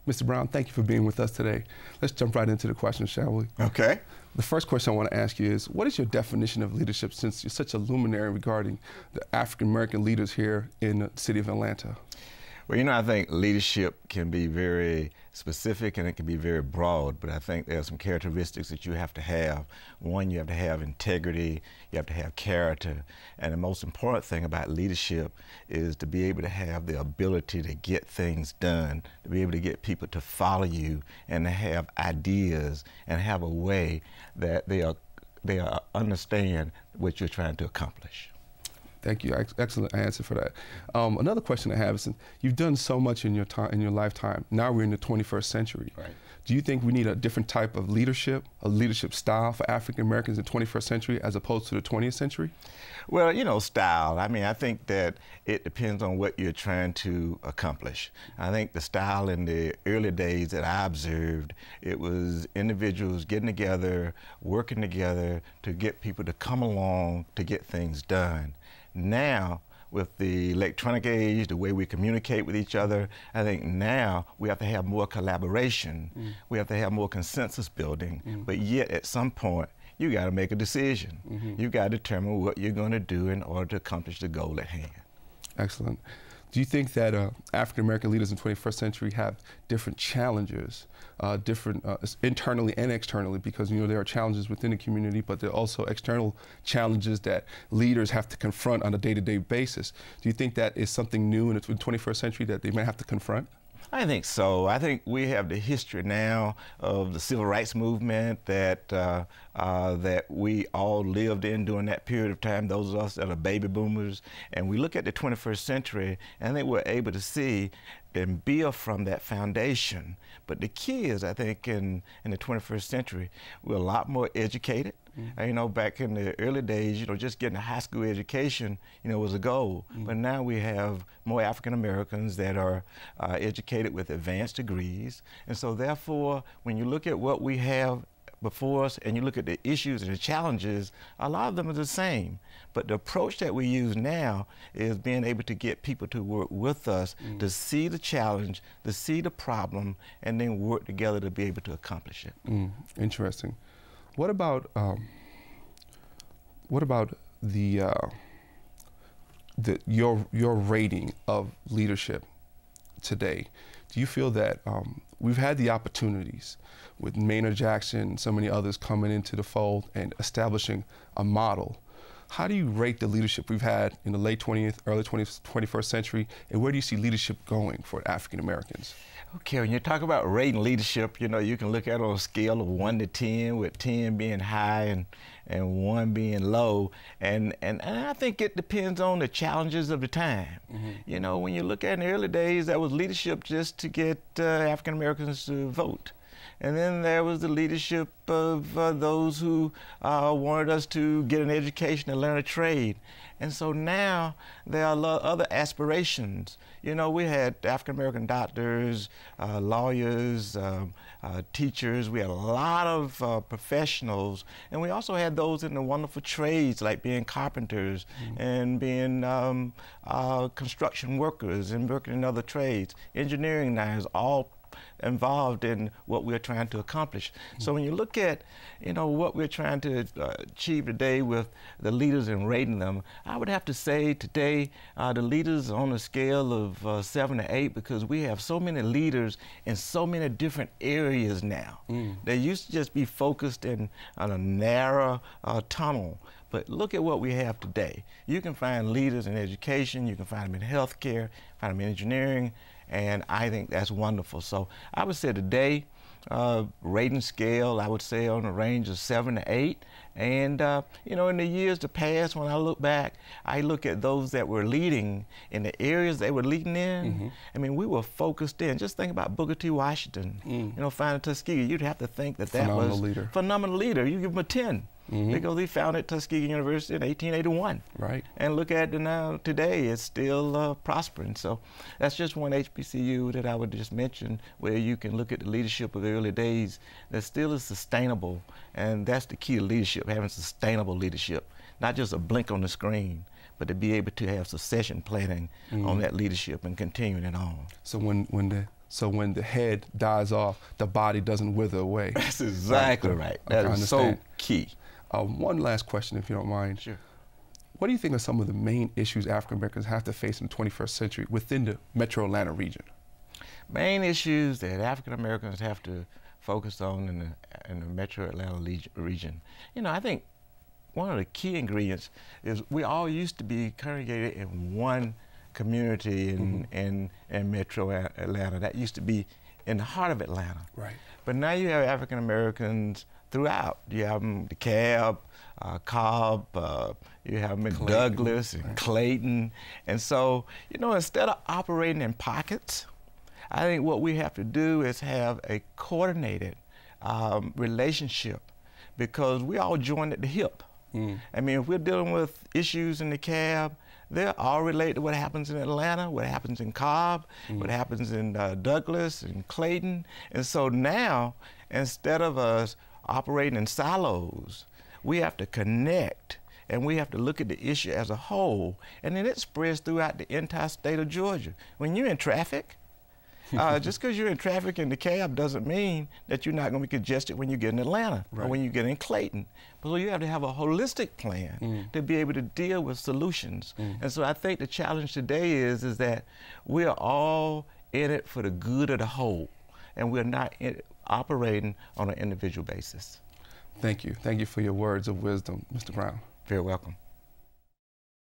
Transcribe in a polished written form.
Mr. Brown, thank you for being with us today. Let's jump right into the questions, shall we? Okay. The first question I want to ask you is, what is your definition of leadership, since you're such a luminary regarding the African-American leaders here in the city of Atlanta? Well, you know, I think leadership can be very specific and it can be very broad, but I think there are some characteristics that you have to have. One, you have to have integrity, you have to have character, and the most important thing about leadership is to be able to have the ability to get things done, to be able to get people to follow you and to have ideas and have a way that they understand what you're trying to accomplish. Thank you. Excellent answer for that. Another question I have is, you've done so much in your lifetime. Now we're in the 21st century. Right. Do you think we need a different type of leadership, a leadership style for African Americans in the 21st century as opposed to the 20th century? Well, you know, style. I mean, I think that it depends on what you're trying to accomplish. I think the style in the early days that I observed, it was individuals getting together, working together to get people to come along to get things done. Now, with the electronic age, the way we communicate with each other, I think now we have to have more collaboration. We have to have more consensus building. But yet, at some point, you got to make a decision. You got to determine what you're going to do in order to accomplish the goal at hand. Excellent. Do you think that African-American leaders in the 21st century have different challenges, internally and externally? Because, you know, there are challenges within the community, but there are also external challenges that leaders have to confront on a day-to-day basis. Do you think that is something new in the 21st century that they may have to confront? I think so. I think we have the history now of the civil rights movement that that we all lived in during that period of time, those of us that are baby boomers. And we look at the 21st century, and I think we're able to see and build from that foundation. But the key is, I think, in the 21st century, we're a lot more educated. You know, back in the early days, you know, just getting a high school education, you know, was a goal. But now we have more African Americans that are educated with advanced degrees. And so therefore, when you look at what we have before us and you look at the issues and the challenges, a lot of them are the same. But the approach that we use now is being able to get people to work with us to see the challenge, to see the problem, and then work together to be able to accomplish it. Interesting. What about your rating of leadership today? Do you feel that we've had the opportunities with Maynard Jackson and so many others coming into the fold and establishing a model? How do you rate the leadership we've had in the late 20th, early 21st century, and where do you see leadership going for African Americans? Okay, when you talk about rating leadership, you know, you can look at it on a scale of 1 to 10, with 10 being high and 1 being low. And I think it depends on the challenges of the time. You know, when you look at in the early days, that was leadership just to get African Americans to vote. And then there was the leadership of those who wanted us to get an education and learn a trade. And so now there are a lot of other aspirations. You know, we had African-American doctors, lawyers, teachers. We had a lot of professionals. And we also had those in the wonderful trades, like being carpenters and being construction workers and working in other trades. Engineering now is all involved in what we're trying to accomplish. So when you look at, you know, what we're trying to achieve today with the leaders and rating them, I would have to say today the leaders are on a scale of 7 to 8, because we have so many leaders in so many different areas now. They used to just be focused on a narrow tunnel. But look at what we have today. You can find leaders in education, you can find them in healthcare, find them in engineering, and I think that's wonderful. So I would say today, rating scale, I would say on a range of 7 to 8. And, you know, in the years to past, when I look back, I look at those that were leading in the areas they were leading in. I mean, we were focused in. Just think about Booker T. Washington, you know, founding Tuskegee. You'd have to think that that was a phenomenal leader. You give him a 10. Because he founded Tuskegee University in 1881. Right. And look at it now today, it's still prospering. So that's just one HBCU that I would just mention, where you can look at the leadership of the early days that still is sustainable. And that's the key to leadership, having sustainable leadership, not just a blink on the screen, but to be able to have succession planning on that leadership and continuing it on. So when so when the head dies off, the body doesn't wither away. That's exactly right. That is so key. One last question, if you don't mind. Sure. What do you think are some of the main issues African Americans have to face in the 21st century within the Metro Atlanta region? Main issues that African Americans have to focus on in the Metro Atlanta region. You know, I think one of the key ingredients is we all used to be congregated in one community in Metro Atlanta. That used to be in the heart of Atlanta. Right. But now you have African Americans throughout. You have them, the GAW, Cobb, you have them in Douglas and Clayton. And so, you know, instead of operating in pockets, I think what we have to do is have a coordinated relationship, because we all joined at the hip. I mean, if we're dealing with issues in the GAW, they're all related to what happens in Atlanta, what happens in Cobb, what happens in Douglas and Clayton. And so now, instead of us operating in silos, we have to connect, and we have to look at the issue as a whole, and then it spreads throughout the entire state of Georgia. When you're in traffic, just because you're in traffic in the GAW doesn't mean that you're not going to be congested when you get in Atlanta or when you get in Clayton. But so you have to have a holistic plan to be able to deal with solutions. And so I think the challenge today is that we're all in it for the good of the whole, and we're not operating on an individual basis. Thank you. Thank you for your words of wisdom, Mr. Brown. Very welcome.